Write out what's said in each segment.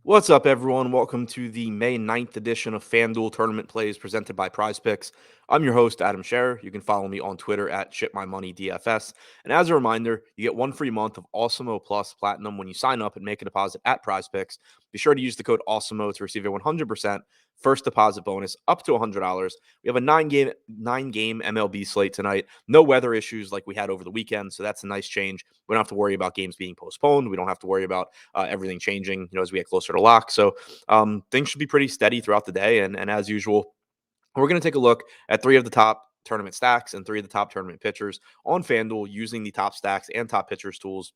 What's up, everyone? Welcome to the May 9th edition of FanDuel Tournament Plays presented by PrizePicks. I'm your host, Adam Scherer. You can follow me on Twitter at ShipMyMoneyDFS. And as a reminder, you get one free month of Awesemo Plus Platinum when you sign up and make a deposit at PrizePicks. Be sure to use the code Awesemo to receive a 100% first deposit bonus up to $100. We have a nine game MLB slate tonight. No weather issues like we had over the weekend, so that's a nice change. We don't have to worry about games being postponed. We don't have to worry about everything changing, as we get closer to lock. So things should be pretty steady throughout the day. And as usual, we're going to take a look at three of the top tournament stacks and three of the top tournament pitchers on FanDuel using the top stacks and top pitchers tools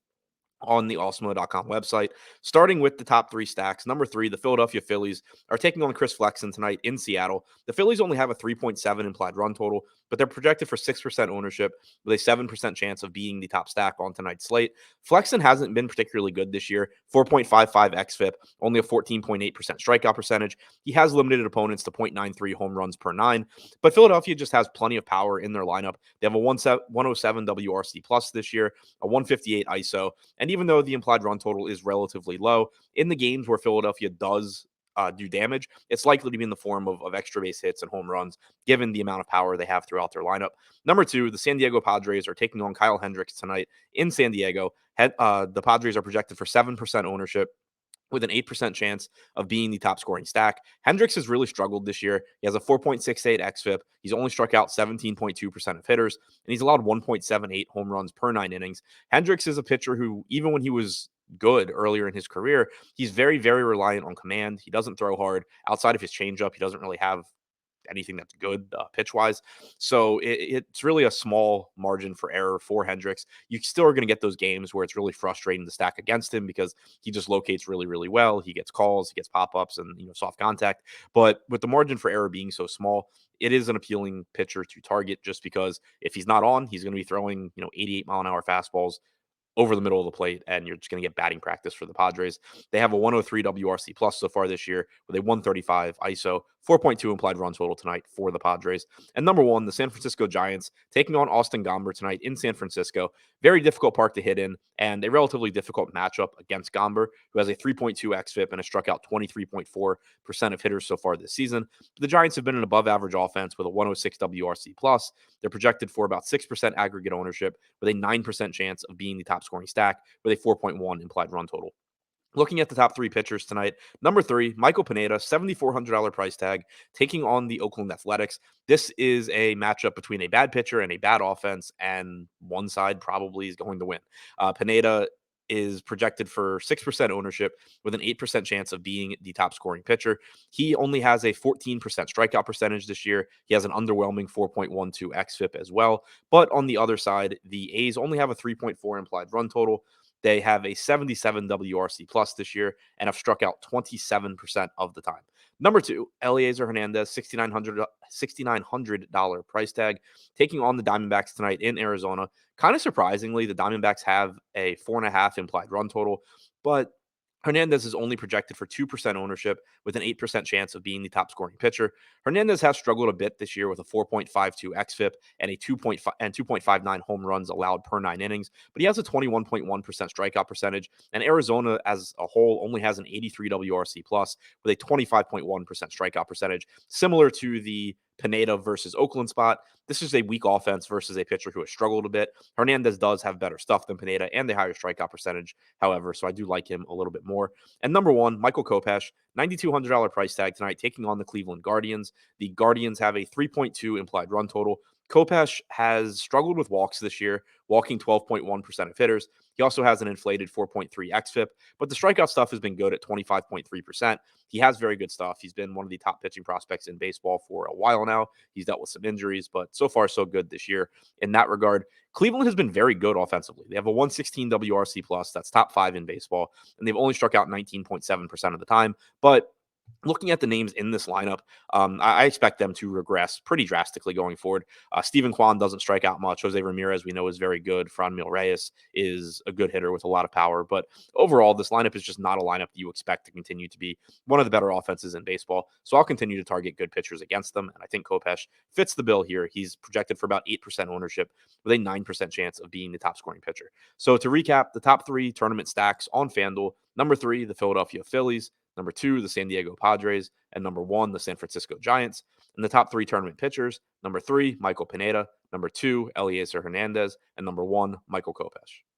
on the Awesemo.com website. Starting with the top three stacks. Number three, the Philadelphia Phillies are taking on Chris Flexen tonight in Seattle. The Phillies only have a 3.7 implied run total, but they're projected for 6% ownership with a 7% chance of being the top stack on tonight's slate. Flexen hasn't been particularly good this year. 4.55 xFIP, only a 14.8% strikeout percentage. He has limited opponents to 0.93 home runs per nine, but Philadelphia just has plenty of power in their lineup. They have a 107 WRC plus this year, a 158 ISO, and even though the implied run total is relatively low, in the games where Philadelphia does do damage, it's likely to be in the form of extra base hits and home runs, given the amount of power they have throughout their lineup. Number two, the San Diego Padres are taking on Kyle Hendricks tonight in San Diego. The Padres are projected for 7% ownership with an 8% chance of being the top scoring stack. Hendricks has really struggled this year. He has a 4.68 xFIP. He's only struck out 17.2% of hitters, and he's allowed 1.78 home runs per nine innings. Hendricks is a pitcher who, even when he was good earlier in his career, he's very, very reliant on command. He doesn't throw hard. Outside of his changeup, he doesn't really have anything that's good pitch wise. So it's really a small margin for error for Hendricks. You still are going to get those games where it's really frustrating to stack against him because he just locates really, really well. He gets calls, he gets pop ups, and soft contact. But with the margin for error being so small, it is an appealing pitcher to target just because if he's not on, he's going to be throwing 88-mile-an-hour fastballs over the middle of the plate, and you're just going to get batting practice for the Padres. They have a 103 WRC plus so far this year with a 135 ISO, 4.2 implied run total tonight for the Padres. And number one, the San Francisco Giants taking on Austin Gomber tonight in San Francisco. Very difficult park to hit in, and a relatively difficult matchup against Gomber, who has a 3.2 xFIP and has struck out 23.4% of hitters so far this season. The Giants have been an above average offense with a 106 WRC plus. They're projected for about 6% aggregate ownership with a 9% chance of being the top scoring stack with a 4.1 implied run total. Looking at the top three pitchers tonight, number three, Michael Pineda, $7,400 price tag, taking on the Oakland Athletics. This is a matchup between a bad pitcher and a bad offense, and one side probably is going to win. Pineda is projected for 6% ownership with an 8% chance of being the top scoring pitcher. He only has a 14% strikeout percentage this year. He has an underwhelming 4.12 xFIP as well. But on the other side, the A's only have a 3.4 implied run total. They have a 77 WRC plus this year and have struck out 27% of the time. Number two, Eliezer Hernandez, $6,900 price tag, taking on the Diamondbacks tonight in Arizona. Kind of surprisingly, the Diamondbacks have a 4.5 implied run total, but Hernandez is only projected for 2% ownership with an 8% chance of being the top scoring pitcher. Hernandez has struggled a bit this year with a 4.52 xFIP and a 2.59 home runs allowed per nine innings, but he has a 21.1% strikeout percentage, and Arizona as a whole only has an 83 WRC plus with a 25.1% strikeout percentage, similar to the Pineda versus Oakland spot. This is a weak offense versus a pitcher who has struggled a bit. Hernandez does have better stuff than Pineda and the higher strikeout percentage, however, so I do like him a little bit more. And number one, Michael Kopech, $9,200 price tag tonight, taking on the Cleveland Guardians. The Guardians have a 3.2 implied run total. Kopech has struggled with walks this year, walking 12.1% of hitters. He also has an inflated 4.3 xFIP, but the strikeout stuff has been good at 25.3%. He has very good stuff. He's been one of the top pitching prospects in baseball for a while now. He's dealt with some injuries, but so far so good this year in that regard. Cleveland has been very good offensively. They have a 116 WRC plus, that's top five in baseball, and they've only struck out 19.7% of the time. But looking at the names in this lineup, I expect them to regress pretty drastically going forward. Steven Kwan doesn't strike out much. Jose Ramirez, we know, is very good. Franmil Reyes is a good hitter with a lot of power. But overall, this lineup is just not a lineup that you expect to continue to be one of the better offenses in baseball. So I'll continue to target good pitchers against them. And I think Kopech fits the bill here. He's projected for about 8% ownership with a 9% chance of being the top scoring pitcher. So to recap, the top three tournament stacks on FanDuel: number three, the Philadelphia Phillies; number 2, the San Diego Padres, and number 1, the San Francisco Giants. And the top 3 tournament pitchers, number 3, Michael Pineda, number 2, Eliezer Hernandez, and number 1, Michael Kopech.